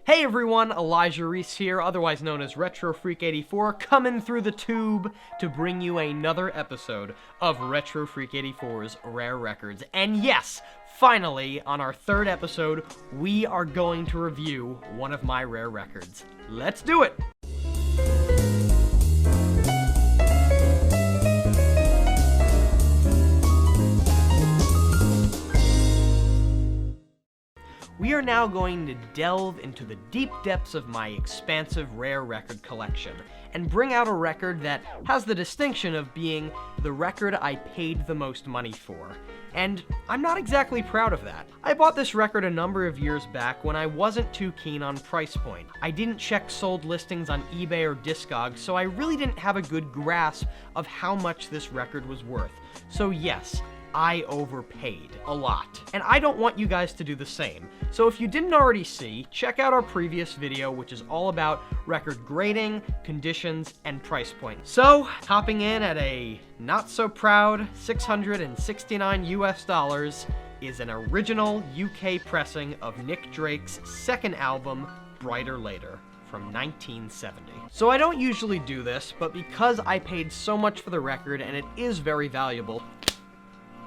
Hey everyone, Elijah Reese here, otherwise known as Retro Freak 84, coming through the tube to bring you another episode of Retro Freak 84's Rare Records. And yes, finally, on our third episode, we are going to review one of my rare records. Let's do it! We are now going to delve into the deep depths of my expansive rare record collection and bring out a record that has the distinction of being the record I paid the most money for. And I'm not exactly proud of that. I bought this record a number of years back when I wasn't too keen on price point. I didn't check sold listings on eBay or Discogs, so I really didn't have a good grasp of how much this record was worth. So yes, I overpaid a lot. And I don't want you guys to do the same. So if you didn't already see, check out our previous video, which is all about record grading, conditions, and price point. So, topping in at a not so proud $669 US is an original UK pressing of Nick Drake's second album, Bryter Layter, from 1970. So I don't usually do this, but because I paid so much for the record and it is very valuable,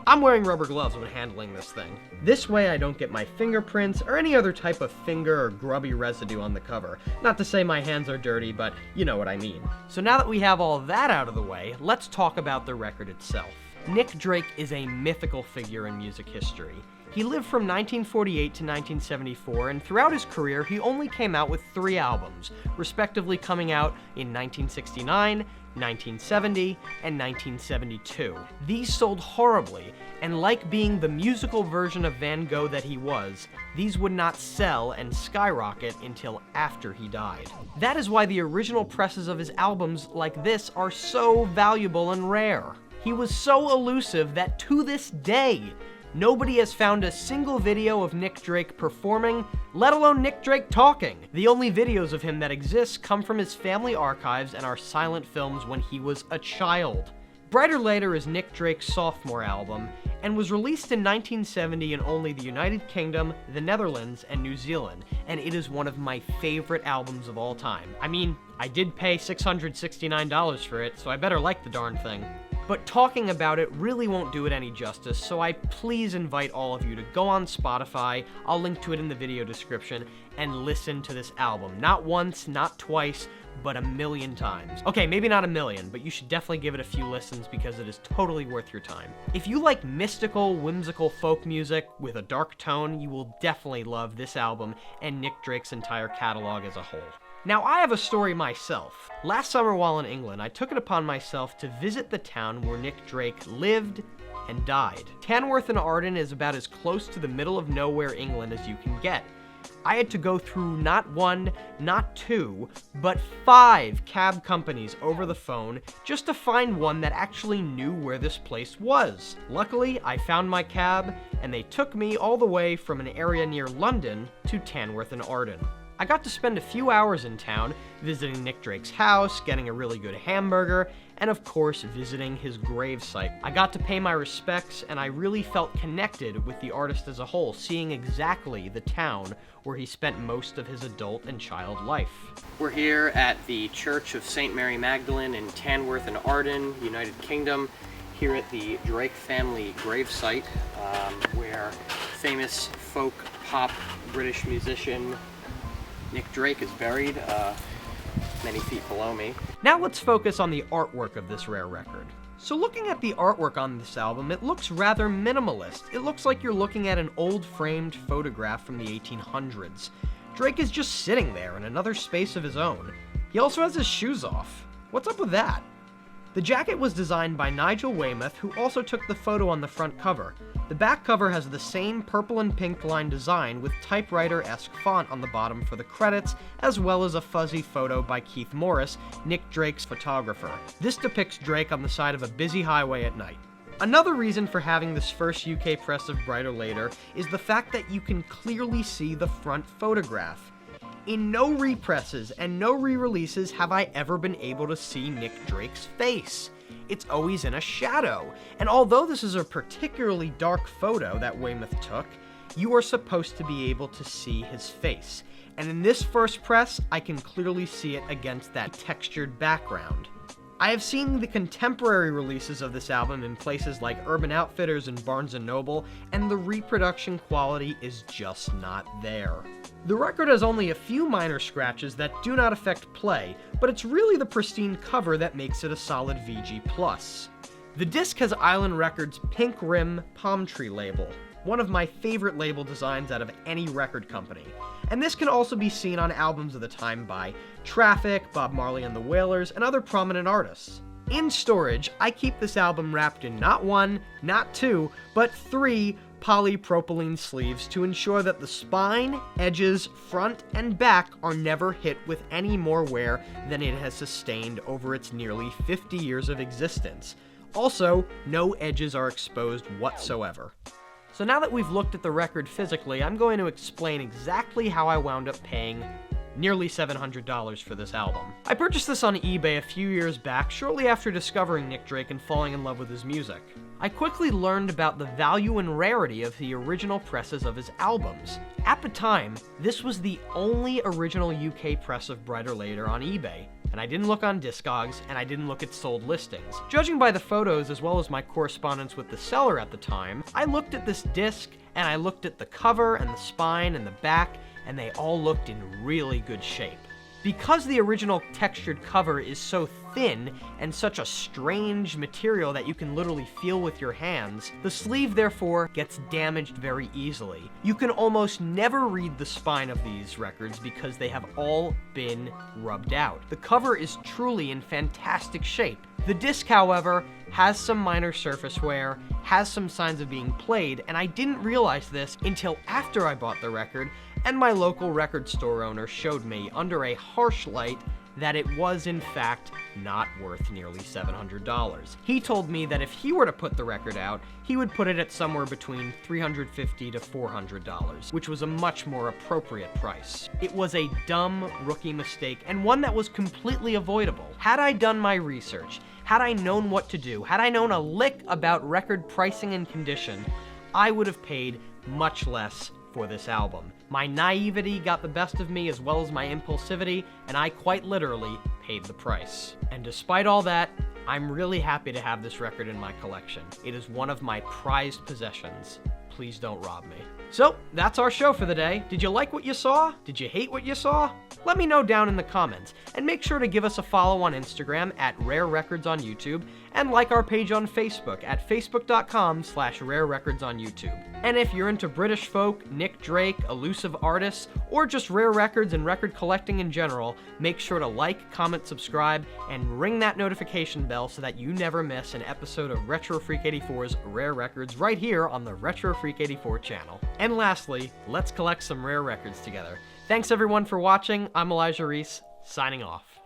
I'm wearing rubber gloves when handling this thing. This way I don't get my fingerprints or any other type of finger or grubby residue on the cover. Not to say my hands are dirty, but you know what I mean. So now that we have all that out of the way, let's talk about the record itself. Nick Drake is a mythical figure in music history. He lived from 1948 to 1974, and throughout his career, he only came out with 3 albums, respectively coming out in 1969, 1970, and 1972. These sold horribly, and like being the musical version of Van Gogh that he was, these would not sell and skyrocket until after he died. That is why the original presses of his albums like this are so valuable and rare. He was so elusive that to this day, nobody has found a single video of Nick Drake performing, let alone Nick Drake talking. The only videos of him that exist come from his family archives and are silent films when he was a child. Bryter Layter is Nick Drake's sophomore album, and was released in 1970 in only the United Kingdom, the Netherlands, and New Zealand, and it is one of my favorite albums of all time. I mean, I did pay $669 for it, so I better like the darn thing. But talking about it really won't do it any justice, so I please invite all of you to go on Spotify, I'll link to it in the video description, and listen to this album. Not once, not twice, but 1,000,000 times. Okay, maybe not 1,000,000, but you should definitely give it a few listens because it is totally worth your time. If you like mystical, whimsical folk music with a dark tone, you will definitely love this album and Nick Drake's entire catalog as a whole. Now, I have a story myself. Last summer while in England, I took it upon myself to visit the town where Nick Drake lived and died. Tanworth-in-Arden is about as close to the middle of nowhere England as you can get. I had to go through not 1, not 2, but 5 cab companies over the phone just to find one that actually knew where this place was. Luckily, I found my cab, and they took me all the way from an area near London to Tanworth-in-Arden. I got to spend a few hours in town, visiting Nick Drake's house, getting a really good hamburger, and of course, visiting his gravesite. I got to pay my respects, and I really felt connected with the artist as a whole, seeing exactly the town where he spent most of his adult and child life. We're here at the Church of St. Mary Magdalene in Tanworth-in-Arden, United Kingdom, here at the Drake family gravesite, where famous folk pop British musician Nick Drake is buried, many feet below me. Now let's focus on the artwork of this rare record. So looking at the artwork on this album, it looks rather minimalist. It looks like you're looking at an old framed photograph from the 1800s. Drake is just sitting there in another space of his own. He also has his shoes off. What's up with that? The jacket was designed by Nigel Weymouth, who also took the photo on the front cover. The back cover has the same purple and pink line design with typewriter-esque font on the bottom for the credits, as well as a fuzzy photo by Keith Morris, Nick Drake's photographer. This depicts Drake on the side of a busy highway at night. Another reason for having this first UK press of Bryter Layter is the fact that you can clearly see the front photograph. In no represses and no re-releases have I ever been able to see Nick Drake's face. It's always in a shadow, and although this is a particularly dark photo that Weymouth took, you are supposed to be able to see his face. And in this first press, I can clearly see it against that textured background. I have seen the contemporary releases of this album in places like Urban Outfitters and Barnes & Noble, and the reproduction quality is just not there. The record has only a few minor scratches that do not affect play, but it's really the pristine cover that makes it a solid VG+. The disc has Island Records' pink rim palm tree label, one of my favorite label designs out of any record company. And this can also be seen on albums of the time by Traffic, Bob Marley and the Wailers, and other prominent artists. In storage, I keep this album wrapped in not 1, not 2, but 3 polypropylene sleeves to ensure that the spine, edges, front, and back are never hit with any more wear than it has sustained over its nearly 50 years of existence. Also, no edges are exposed whatsoever. So now that we've looked at the record physically, I'm going to explain exactly how I wound up paying nearly $700 for this album. I purchased this on eBay a few years back, shortly after discovering Nick Drake and falling in love with his music. I quickly learned about the value and rarity of the original presses of his albums. At the time, this was the only original UK press of Bryter Layter on eBay, and I didn't look on Discogs, and I didn't look at sold listings. Judging by the photos as well as my correspondence with the seller at the time, I looked at this disc, and I looked at the cover and the spine and the back, and they all looked in really good shape. Because the original textured cover is so thin and such a strange material that you can literally feel with your hands, the sleeve therefore gets damaged very easily. You can almost never read the spine of these records because they have all been rubbed out. The cover is truly in fantastic shape. The disc, however, has some minor surface wear, has some signs of being played, and I didn't realize this until after I bought the record, and my local record store owner showed me under a harsh light that it was in fact not worth nearly $700. He told me that if he were to put the record out, he would put it at somewhere between $350 to $400, which was a much more appropriate price. It was a dumb rookie mistake, and one that was completely avoidable. Had I done my research, had I known what to do, had I known a lick about record pricing and condition, I would have paid much less for this album. My naivety got the best of me as well as my impulsivity, and I quite literally paid the price. And despite all that, I'm really happy to have this record in my collection. It is one of my prized possessions. Please don't rob me. So, that's our show for the day. Did you like what you saw? Did you hate what you saw? Let me know down in the comments, and make sure to give us a follow on Instagram at Rare Records on YouTube, and like our page on Facebook at facebook.com/Rare Records on YouTube. And if you're into British folk, Nick Drake, elusive artists, or just rare records and record collecting in general, make sure to like, comment, subscribe, and ring that notification bell so that you never miss an episode of Retro Freak 84's Rare Records right here on the Retro Freak 84 channel. And lastly, let's collect some rare records together. Thanks everyone for watching. I'm Elijah Reese, signing off.